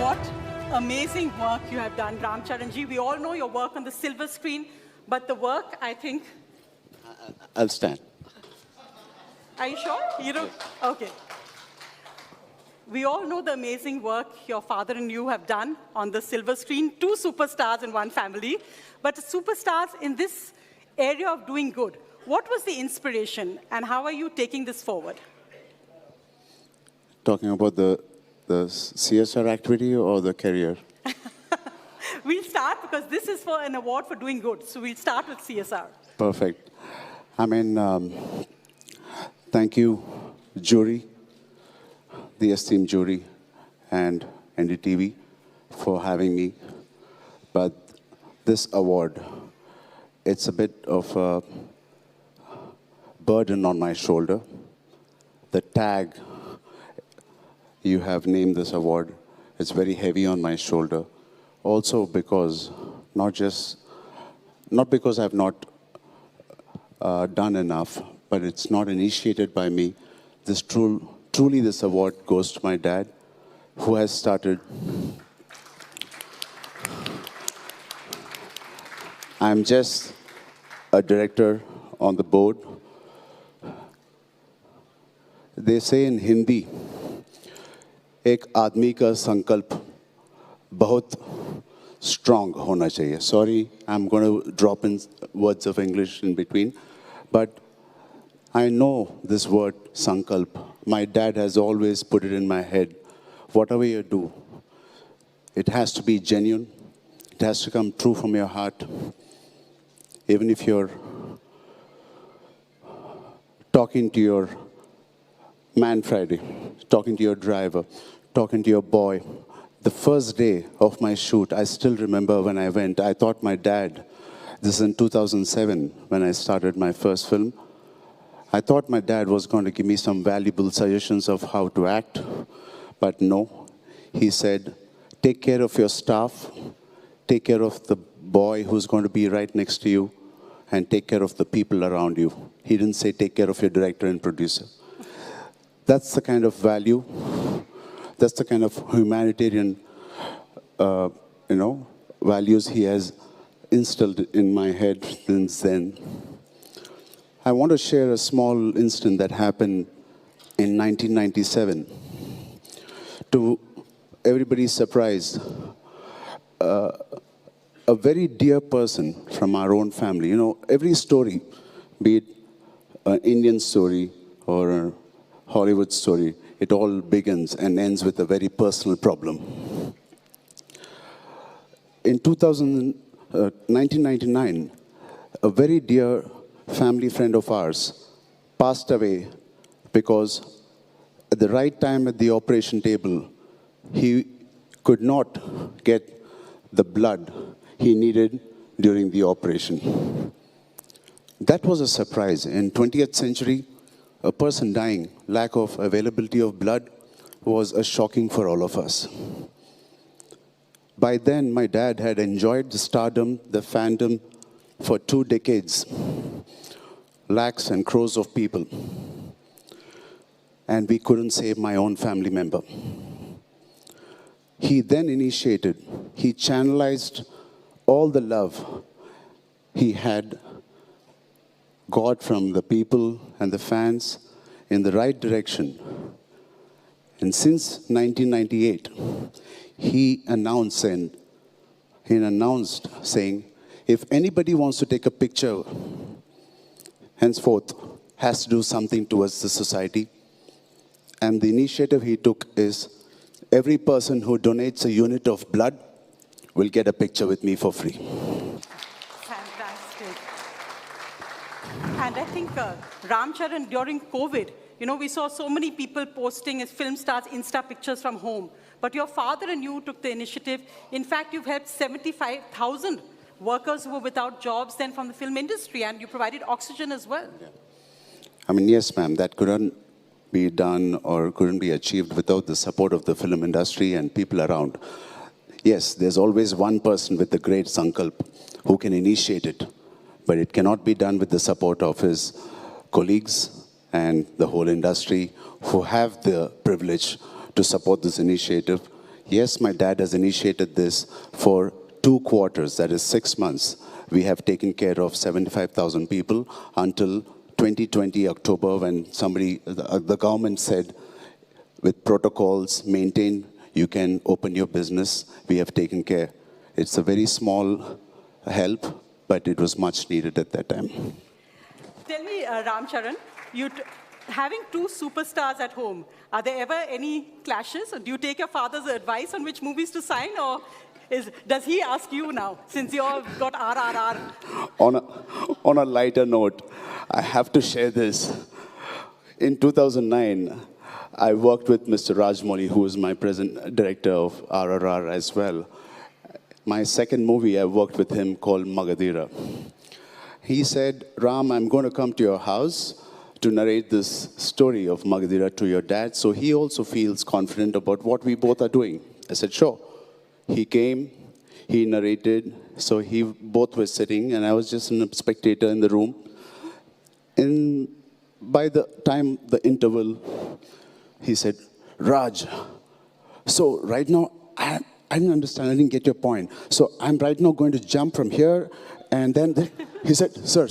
What amazing work you have done, Ramcharan ji. We all know your work on the silver screen, but the work, I think... I'll stand. Are you sure? You don't? Okay. We all know the amazing work your father and you have done on the silver screen. Two superstars in one family, but superstars in this area of doing good. What was the inspiration, and how are you taking this forward? Talking about the CSR activity or the career? We'll start because this is for an award for doing good. So we'll start with CSR. Perfect. I mean, thank you, jury, the esteemed jury, and NDTV for having me. But this award, it's a bit of a burden on my shoulder. The tag you have named this award, it's very heavy on my shoulder. Also because, not because I've not done enough, but it's not initiated by me. Truly this award goes to my dad, who has started. I'm just a director on the board. They say in Hindi, एक आदमी का संकल्प बहुत strong होना चाहिए. Sorry, I'm going to drop in words of English in between, but I know this word sankalp. My dad has always put it in my head. Whatever you do, it has to be genuine. It has to come true from your heart. Even if you're talking to your man Friday, talking to your driver, talking to your boy. The first day of my shoot, I still remember when I went, I thought my dad, this is in 2007 when I started my first film, I thought my dad was going to give me some valuable suggestions of how to act, but no. He said, take care of your staff, take care of the boy who's going to be right next to you, and take care of the people around you. He didn't say take care of your director and producer. That's the kind of value, that's the kind of humanitarian, values he has instilled in my head since then. I want to share a small incident that happened in 1997. To everybody's surprise, a very dear person from our own family. Every story, be it an Indian story or a Hollywood story, it all begins and ends with a very personal problem. In 1999, a very dear family friend of ours passed away because at the right time at the operation table, he could not get the blood he needed during the operation. That was a surprise. In 20th century, a person dying, lack of availability of blood, was a shocking for all of us. By then, my dad had enjoyed the stardom, the fandom for 2 decades, lakhs and crores of people. And we couldn't save my own family member. He then initiated, he channelized all the love he had got from the people and the fans in the right direction. And since 1998, he announced saying, if anybody wants to take a picture, henceforth, has to do something towards the society. And the initiative he took is, every person who donates a unit of blood will get a picture with me for free. Fantastic. And I think, Ramcharan, during COVID, we saw so many people posting as film stars Insta pictures from home. But your father and you took the initiative. In fact, you've helped 75,000 workers who were without jobs then from the film industry, and you provided oxygen as well. Yeah. I mean, yes, ma'am, that couldn't be done or couldn't be achieved without the support of the film industry and people around. Yes, there's always one person with the great sankalp who can initiate it, but it cannot be done with the support of his colleagues and the whole industry who have the privilege to support this initiative. Yes, my dad has initiated this for 2 quarters, that is 6 months. We have taken care of 75,000 people until 2020 October when the government said with protocols maintained, you can open your business. We have taken care. It's a very small help, but it was much needed at that time. Tell me, Ramcharan, having two superstars at home, are there ever any clashes? Or do you take your father's advice on which movies to sign? Or does he ask you now, since you all got RRR? On a lighter note, I have to share this. In 2009, I worked with Mr. Rajmouli, who is my present director of RRR as well. My second movie, I worked with him called Magadira. He said, Ram, I'm going to come to your house to narrate this story of Magadira to your dad, so he also feels confident about what we both are doing. I said, sure. He came, he narrated, so both were sitting, and I was just a spectator in the room. And by the time the interval, he said, Raj, so right now, I didn't understand, I didn't get your point. So I'm right now going to jump from here, and then he said, sir,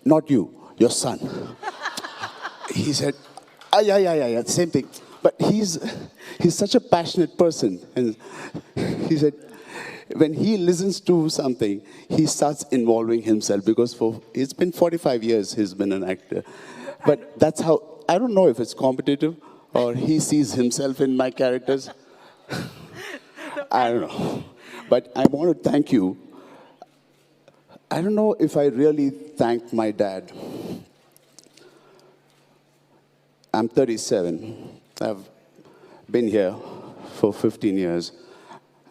not you, your son. He said, yeah, same thing. But he's such a passionate person. And he said, when he listens to something, he starts involving himself because it's been 45 years he's been an actor. But that's how, I don't know if it's competitive or he sees himself in my characters. I don't know. But I want to thank you. I don't know if I really thanked my dad. I'm 37. I've been here for 15 years.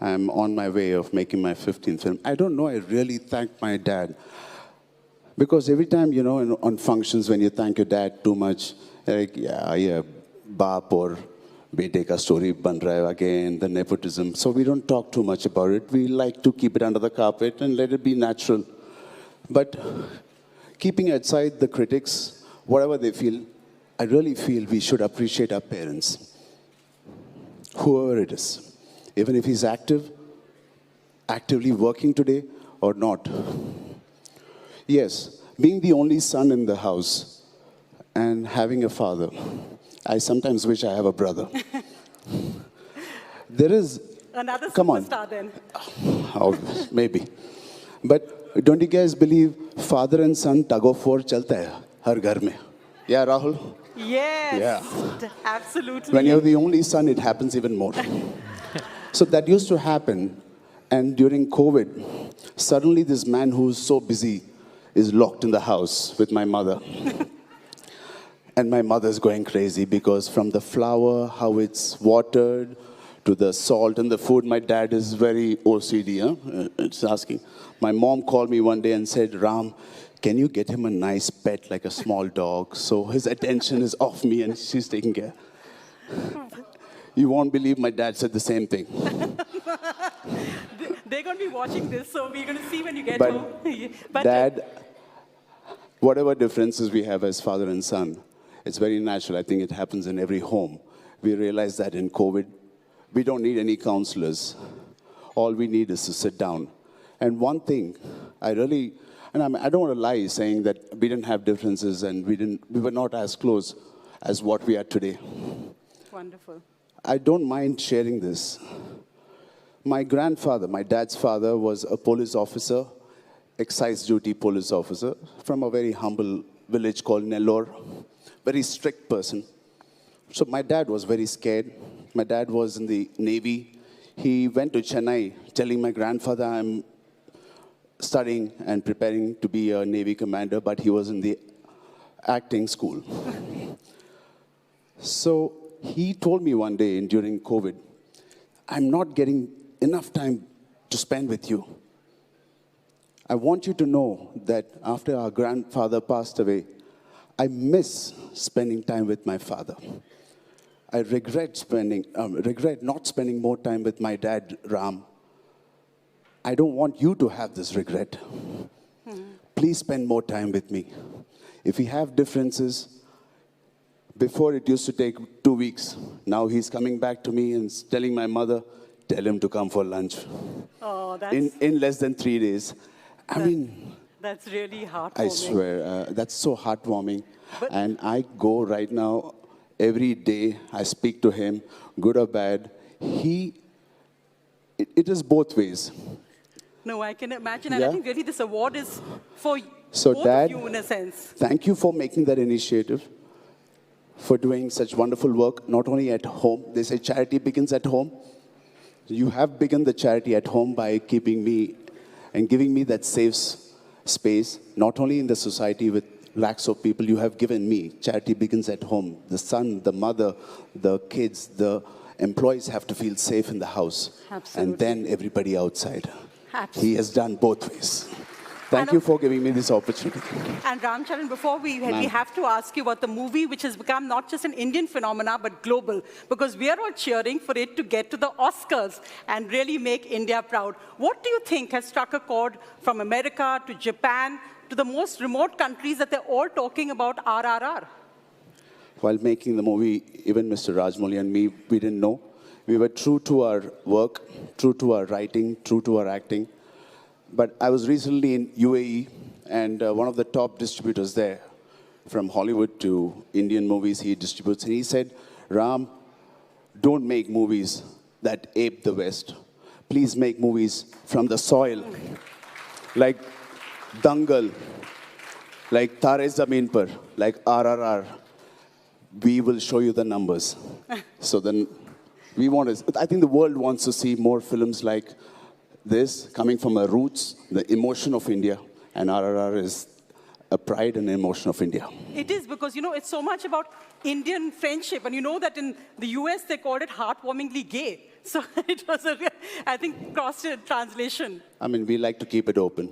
I'm on my way of making my 15th film. I don't know I really thanked my dad. Because every time, on functions, when you thank your dad too much, like, yeah, baap or bete ka story ban raha hai again, the nepotism. So we don't talk too much about it. We like to keep it under the carpet and let it be natural. But keeping aside the critics, whatever they feel, I really feel we should appreciate our parents, whoever it is, even if he's actively working today or not. Yes, being the only son in the house and having a father, I sometimes wish I have a brother. There is... Another come on. superstar then. Oh, maybe. But don't you guys believe father and son tug of war chalta hai har ghar mein? Yeah, Rahul? Yes, yeah. Absolutely. When you're the only son, it happens even more. So that used to happen. And during COVID, suddenly this man who's so busy is locked in the house with my mother. And my mother's going crazy because from the flour, how it's watered, to the salt and the food, my dad is very OCD. It's asking. My mom called me one day and said, Ram, can you get him a nice pet, like a small dog, so his attention is off me and she's taking care? You won't believe my dad said the same thing. They're going to be watching this, so we're going to see when you get but home. But Dad, whatever differences we have as father and son, it's very natural. I think it happens in every home. We realize that in COVID, we don't need any counselors. All we need is to sit down. And one thing, I don't want to lie saying that we didn't have differences and we were not as close as what we are today. Wonderful. I don't mind sharing this. My grandfather, my dad's father, was a police officer, excise duty police officer from a very humble village called Nellore. Very strict person. So my dad was very scared. My dad was in the Navy. He went to Chennai telling my grandfather, I'm studying and preparing to be a Navy commander, but he was in the acting school. So he told me one day during COVID, I'm not getting enough time to spend with you. I want you to know that after our grandfather passed away, I miss spending time with my father. I regret not spending more time with my dad, Ram. I don't want you to have this regret. Please spend more time with me. If we have differences, before it used to take 2 weeks. Now he's coming back to me and telling my mother, tell him to come for lunch. Oh, In less than 3 days. I mean, that's really heartwarming. I swear, that's so heartwarming. But- And I go right now, every day, I speak to him, good or bad. It is both ways. No, I can imagine. And Yeah. I think really this award is for So, both Dad, of you in a sense. thank you for making that initiative, for doing such wonderful work, not only at home. They say charity begins at home. You have begun the charity at home by keeping me and giving me that safe space, not only in the society with lakhs of people you have given me. Charity begins at home. The son, the mother, the kids, the employees have to feel safe in the house. Absolutely. And then everybody outside. Absolutely. He has done both ways. Thank And you for giving me this opportunity. And Ramcharan, before we Ma'am. have to ask you about the movie, which has become not just an Indian phenomena, but global, because we are all cheering for it to get to the Oscars and really make India proud. What do you think has struck a chord from America to Japan to the most remote countries that they're all talking about RRR? While making the movie, even Mr. Rajmouli and me, we didn't know. We were true to our work, true to our writing, true to our acting. But I was recently in UAE, and one of the top distributors there, from Hollywood to Indian movies, he distributes, and he said, Ram, don't make movies that ape the West. Please make movies from the soil, like Dangal, like Tare Zameen Par, like RRR. We will show you the numbers. So then we want to, I think the world wants to see more films like this, coming from our roots, the emotion of India, and RRR is a pride and emotion of India. It is because, it's so much about Indian friendship. And you know that in the US, they called it heartwarmingly gay. So it was, I think, cross translation. I mean, we like to keep it open.